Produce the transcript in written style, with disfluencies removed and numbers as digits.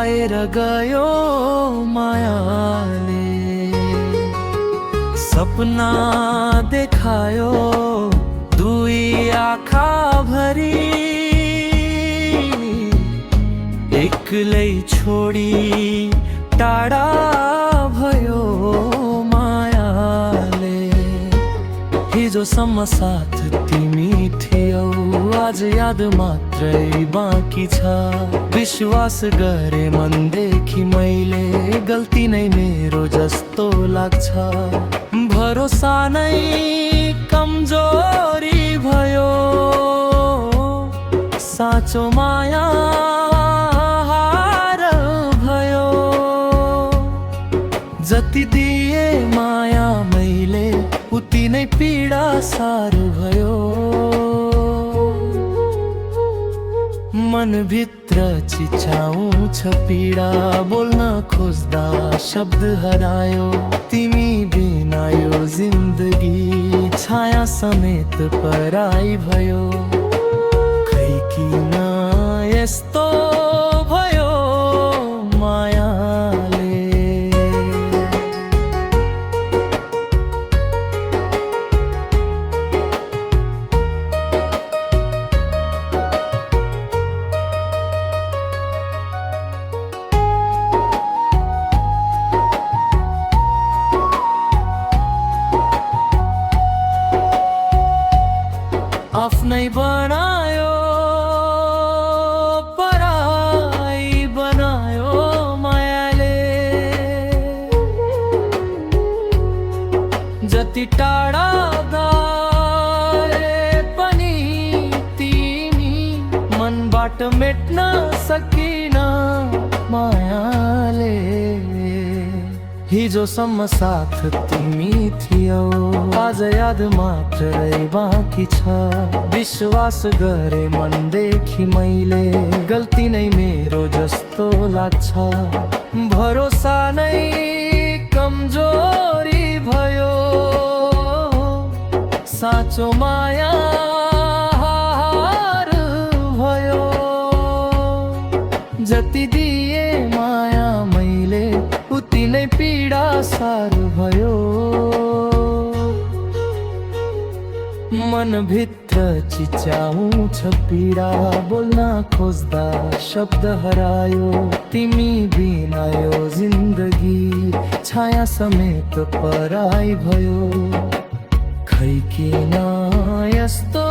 हराएर गयो मायाले। सपना देखायो दुई आँखा भरी, एक्लै छोडी टाढा भयो मायाले। हिजोसम्म साथ तिमी थियौ, आज याद मात्रै बाँकी छ। विश्वास गरे मनदेखि मैले, गल्ती नै मेरो जस्तो लाग्छ। भरोसा नै कमजोरी भयो, साँचो माया जति दिए माया मैले, उति नै पीडा साह्रो भयो। मनभित्र चिच्याउँछ पीडा, बोल्न खोज्दा शब्द हरायो। तिमी बिना यो जिन्दगी छाया समेत पराई भयो। खै किन यस्तो भयो मायाले। आफ्नै बनायो पराई बनायो मायाले। जति टाढा गए पनि तिमी मनबाट मेट्न सकिन मायाले। हिजोसम्म साथ तिमी थियौ, आज याद मात्रै बाँकी छ। विश्वास गरे मनदेखि मैले, गल्ती नै मेरो जस्तो लाग्छ। भरोसा नै कमजोरी भयो, साँचो माया भयो। जति दिए माया मैले, उति नै पीडा साह्रो भयो। मनभित्र चिच्याउँछ पीडा, बोल्न खोज्दा शब्द हरायो। तिमी बिना यो जिन्दगी छाया समेत पराई भयो। खै किन यस्तो